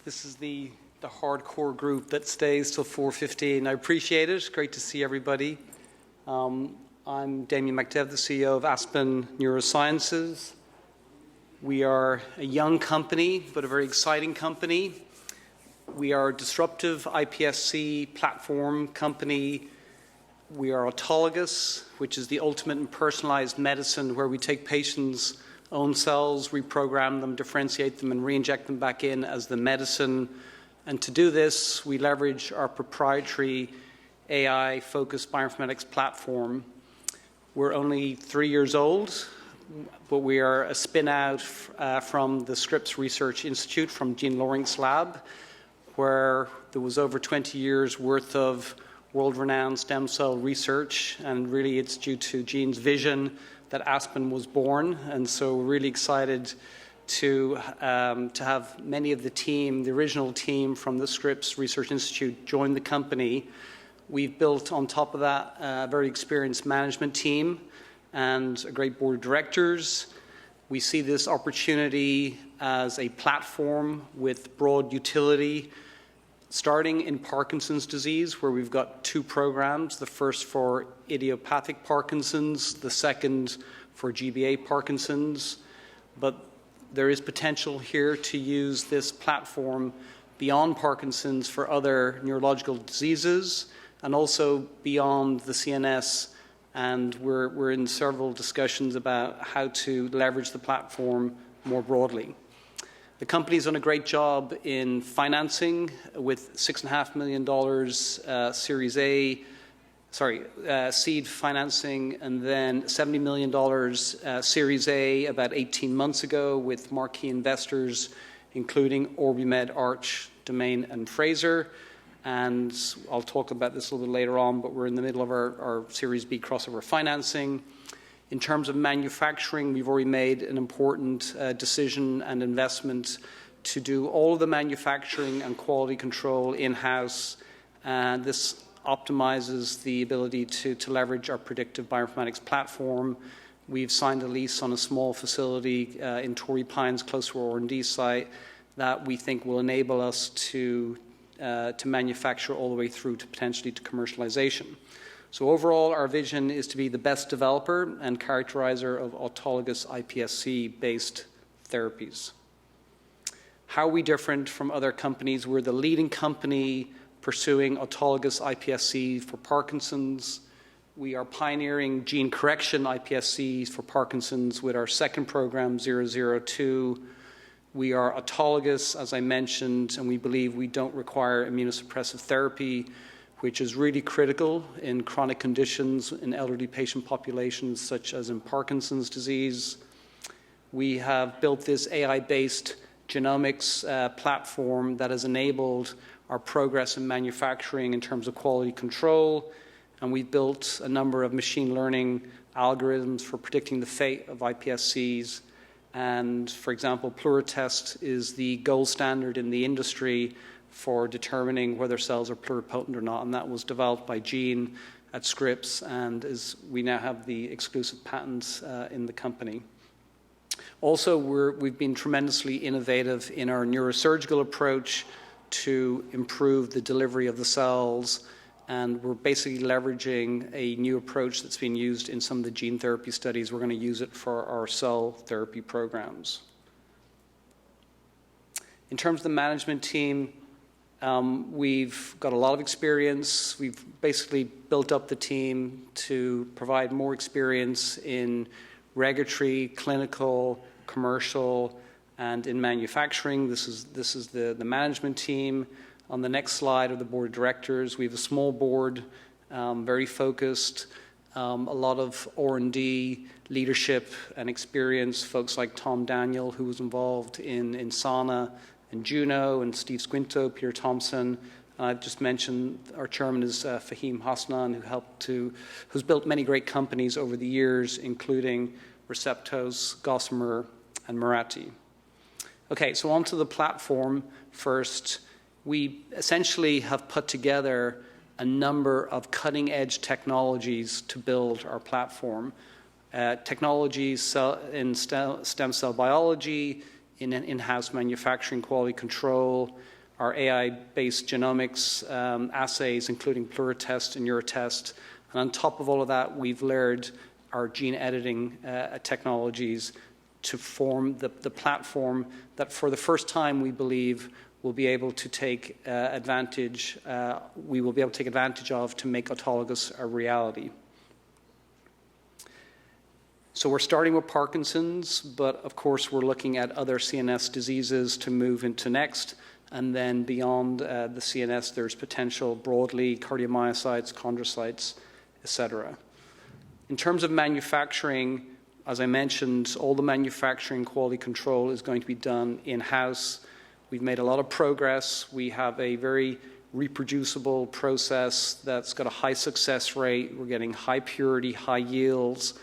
This is the hardcore group that stays till 4:15. I appreciate it. Great to see everybody. I'm Damien McDevitt, the CEO of Aspen Neuroscience. We are a young company, but a very exciting company. We are a disruptive iPSC platform company. We are Autologous, which is the ultimate in personalized medicine, where we take patients' own cells, reprogram them, differentiate them, and re-inject them back in as the medicine. And to do this, we leverage our proprietary AI-focused bioinformatics platform. We're only 3 years old, but we are a spin-out from the Scripps Research Institute, from Jean Loring's lab, where there was over 20 years worth of world-renowned stem cell research, and really it's due to Jean's vision that Aspen was born. And so we're really excited to have many of the team, the original team from the Scripps Research Institute, join the company. We've built on top of that a very experienced management team and a great board of directors. We see this opportunity as a platform with broad utility, starting in Parkinson's disease, where we've got 2 programs, the first for idiopathic Parkinson's, the second for GBA Parkinson's. But there is potential here to use this platform beyond Parkinson's for other neurological diseases and also beyond the CNS. And we're in several discussions about how to leverage the platform more broadly. The company's done a great job in financing with $6.5 million seed financing, and then $70 million Series A about 18 months ago with marquee investors, including OrbiMed, Arch, Damien, and Fraser. And I'll talk about this a little bit later on, but we're in the middle of our Series B crossover financing. In terms of manufacturing, we've already made an important decision and investment to do all of the manufacturing and quality control in-house. And this optimizes the ability to leverage our predictive bioinformatics platform. We've signed a lease on a small facility in Torrey Pines, close to our R&D site, that we think will enable us to manufacture all the way through to potentially to commercialization. So overall, our vision is to be the best developer and characterizer of autologous iPSC-based therapies. How are we different from other companies? We're the leading company pursuing autologous iPSC for Parkinson's. We are pioneering gene correction iPSCs for Parkinson's with our second program, 002. We are autologous, as I mentioned, and we believe we don't require immunosuppressive therapy, which is really critical in chronic conditions in elderly patient populations, such as in Parkinson's disease. We have built this AI-based genomics platform that has enabled our progress in manufacturing in terms of quality control, and we've built a number of machine learning algorithms for predicting the fate of iPSCs. And, for example, Pluritest is the gold standard in the industry for determining whether cells are pluripotent or not, and that was developed by Jean at Scripps, and we now have the exclusive patents in the company. Also, we've been tremendously innovative in our neurosurgical approach to improve the delivery of the cells, and we're basically leveraging a new approach that's been used in some of the gene therapy studies. We're going to use it for our cell therapy programs. In terms of the management team, we've got a lot of experience. We've basically built up the team to provide more experience in regulatory, clinical, commercial, and in manufacturing. This is the management team. On the next slide are the board of directors. We have a small board, very focused, a lot of R&D leadership and experience, folks like Tom Daniel, who was involved in Sana and Juno, and Steve Squinto, Peter Thompson. I just mentioned our chairman is Fahim Hasnan, who's built many great companies over the years, including Receptos, Gossamer, and Mirati. Okay, so onto the platform first. We essentially have put together a number of cutting-edge technologies to build our platform. Technologies in stem cell biology, in-house manufacturing, quality control, our AI-based genomics assays, including Pluritest and Urotest. And on top of all of that, we've layered our gene editing technologies to form the platform that for the first time we believe will be able to take advantage of to make autologous a reality. So we're starting with Parkinson's, but of course we're looking at other CNS diseases to move into next. And then beyond the CNS, there's potential broadly cardiomyocytes, chondrocytes, etc. In terms of manufacturing, as I mentioned, all the manufacturing quality control is going to be done in-house. We've made a lot of progress. We have a very reproducible process that's got a high success rate. We're getting high purity, high yields.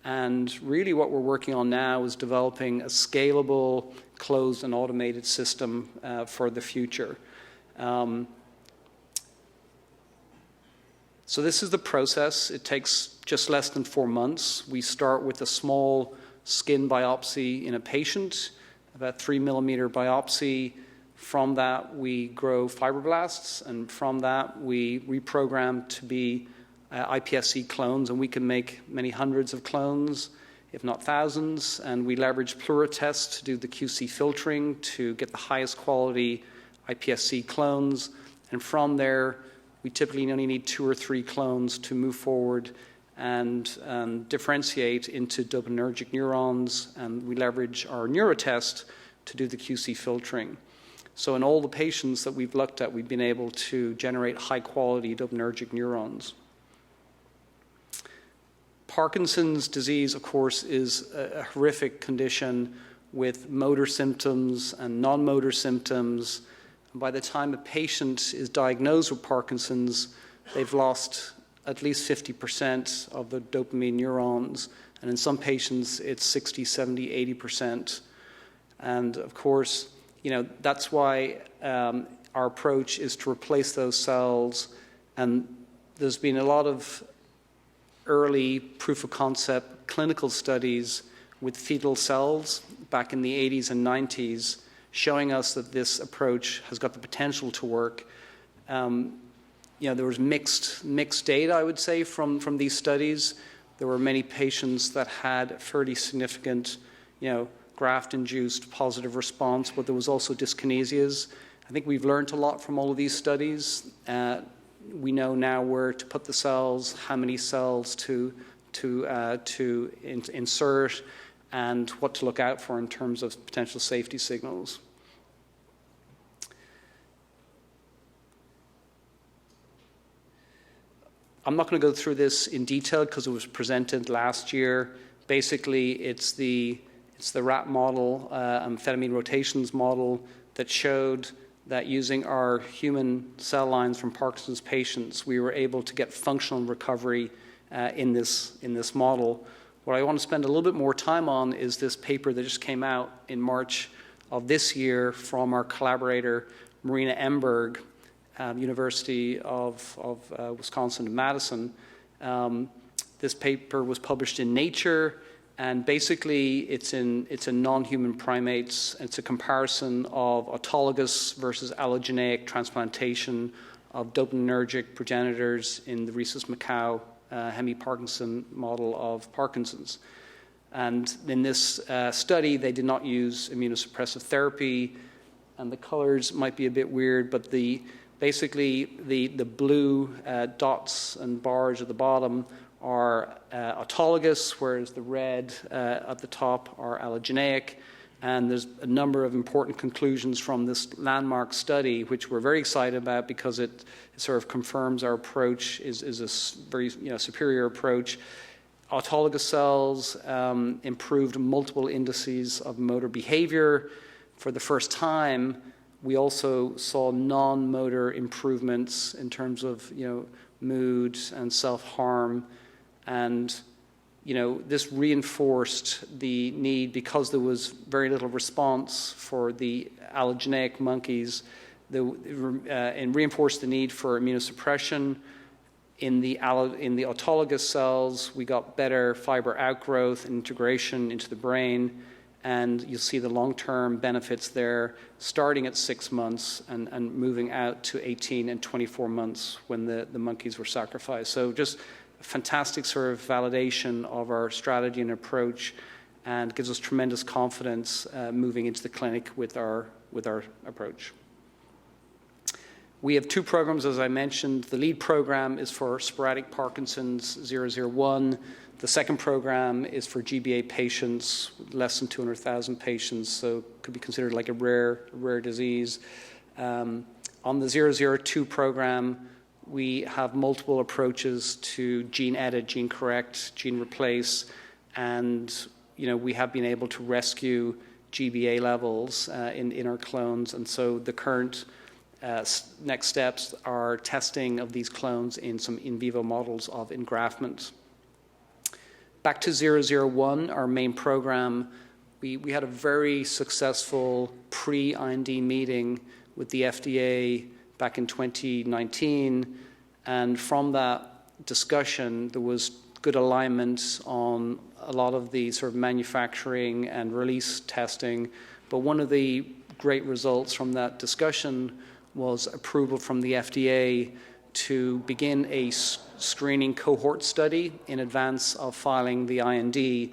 And really what we're working on now is developing a scalable, closed and automated system for the future. So this is the process. It takes just less than 4 months. We start with a small skin biopsy in a patient, about 3 millimeter biopsy. From that, we grow fibroblasts, and from that, we reprogram to be iPSC clones, and we can make many hundreds of clones, if not thousands, and we leverage Pluritest to do the QC filtering to get the highest quality iPSC clones, and from there, we typically only need 2 or 3 clones to move forward and differentiate into dopaminergic neurons, and we leverage our Neurotest to do the QC filtering. So in all the patients that we've looked at, we've been able to generate high-quality dopaminergic neurons. Parkinson's disease, of course, is a horrific condition with motor symptoms and non-motor symptoms. And by the time a patient is diagnosed with Parkinson's, they've lost at least 50% of the dopamine neurons. And in some patients, it's 60, 70, 80%. And of course, that's why our approach is to replace those cells. And there's been a lot of early proof of concept clinical studies with fetal cells back in the 80s and 90s showing us that this approach has got the potential to work. There was mixed data, I would say, from these studies. There were many patients that had fairly significant, graft-induced positive response, but there was also dyskinesias. I think we've learned a lot from all of these studies. We know now where to put the cells, how many cells to insert, and what to look out for in terms of potential safety signals. I'm not going to go through this in detail because it was presented last year. Basically, it's the rat model, amphetamine rotations model, that showed that using our human cell lines from Parkinson's patients, we were able to get functional recovery in this model. What I want to spend a little bit more time on is this paper that just came out in March of this year from our collaborator, Marina Emberg, University of Wisconsin-Madison. This paper was published in Nature, and basically it's in non-human primates. It's a comparison of autologous versus allogeneic transplantation of dopaminergic progenitors in the rhesus macaque hemi-Parkinson model of Parkinson's. And in this study, they did not use immunosuppressive therapy, and the colors might be a bit weird, but basically the blue dots and bars at the bottom are autologous, whereas the red at the top are allogeneic. And there's a number of important conclusions from this landmark study, which we're very excited about because it sort of confirms our approach is a very superior approach. Autologous cells improved multiple indices of motor behavior. For the first time, we also saw non-motor improvements in terms of mood and self-harm. And this reinforced the need, because there was very little response for the allogeneic monkeys, and reinforced the need for immunosuppression. In the autologous cells, we got better fiber outgrowth and integration into the brain, and you'll see the long-term benefits there, starting at 6 months and moving out to 18 and 24 months when the monkeys were sacrificed. So just a fantastic sort of validation of our strategy and approach, and gives us tremendous confidence moving into the clinic with our approach. We have 2 programs, as I mentioned. The lead program is for sporadic Parkinson's 001. The second program is for GBA patients, less than 200,000 patients, so could be considered like a rare disease. On the 002 program, we have multiple approaches to gene edit, gene correct, gene replace, and we have been able to rescue GBA levels in our clones, and so the current next steps are testing of these clones in some in vivo models of engraftment. Back to 001, our main program, we had a very successful pre-IND meeting with the FDA back in 2019, and from that discussion, there was good alignment on a lot of the sort of manufacturing and release testing, but one of the great results from that discussion was approval from the FDA to begin a screening cohort study in advance of filing the IND.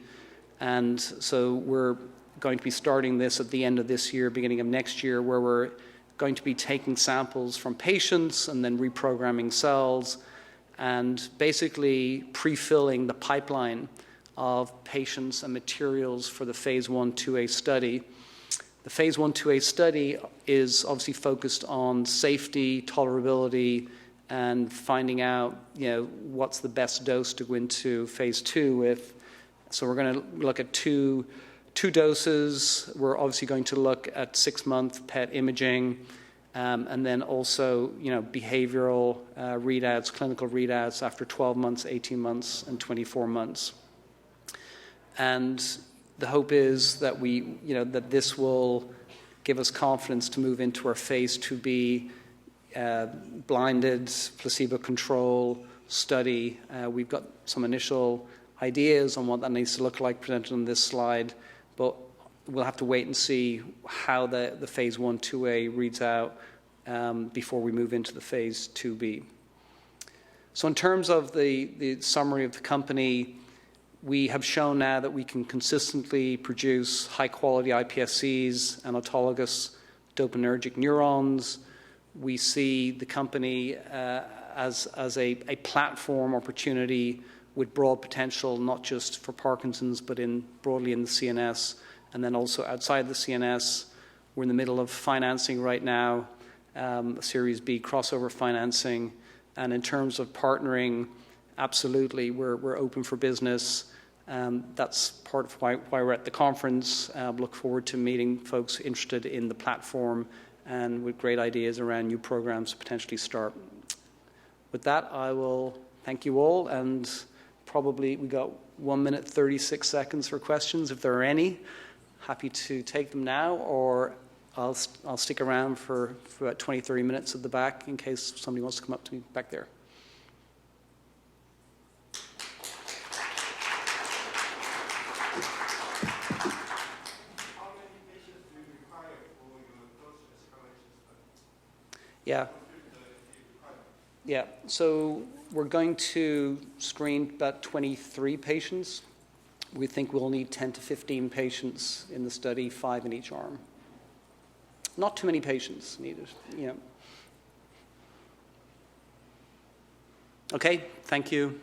And so we're going to be starting this at the end of this year, beginning of next year, where we're going to be taking samples from patients and then reprogramming cells and basically pre-filling the pipeline of patients and materials for the phase 1/2A study. The phase 1/2A study is obviously focused on safety, tolerability, and finding out, what's the best dose to go into phase 2 with. So we're going to look at two doses. We're obviously going to look at 6-month PET imaging, and then also, behavioral readouts, clinical readouts after 12 months, 18 months, and 24 months. And the hope is that that this will give us confidence to move into our phase 2B blinded placebo control study. We've got some initial ideas on what that needs to look like presented on this slide, but we'll have to wait and see how the phase 1/2A reads out before we move into the phase 2B. So in terms of the summary of the company, we have shown now that we can consistently produce high-quality iPSCs and autologous dopaminergic neurons. We see the company as a platform opportunity with broad potential, not just for Parkinson's, but broadly in the CNS, and then also outside the CNS. We're in the middle of financing right now, a Series B crossover financing. And in terms of partnering, absolutely, we're open for business. That's part of why we're at the conference. Look forward to meeting folks interested in the platform and with great ideas around new programs to potentially start. With that, I will thank you all, and probably we got 1 minute, 36 seconds for questions, if there are any. Happy to take them now, or I'll stick around for about 20, 30 minutes at the back in case somebody wants to come up to me back there. Yeah, so we're going to screen about 23 patients. We think we'll need 10 to 15 patients in the study, 5 in each arm. Not too many patients needed, Okay, thank you.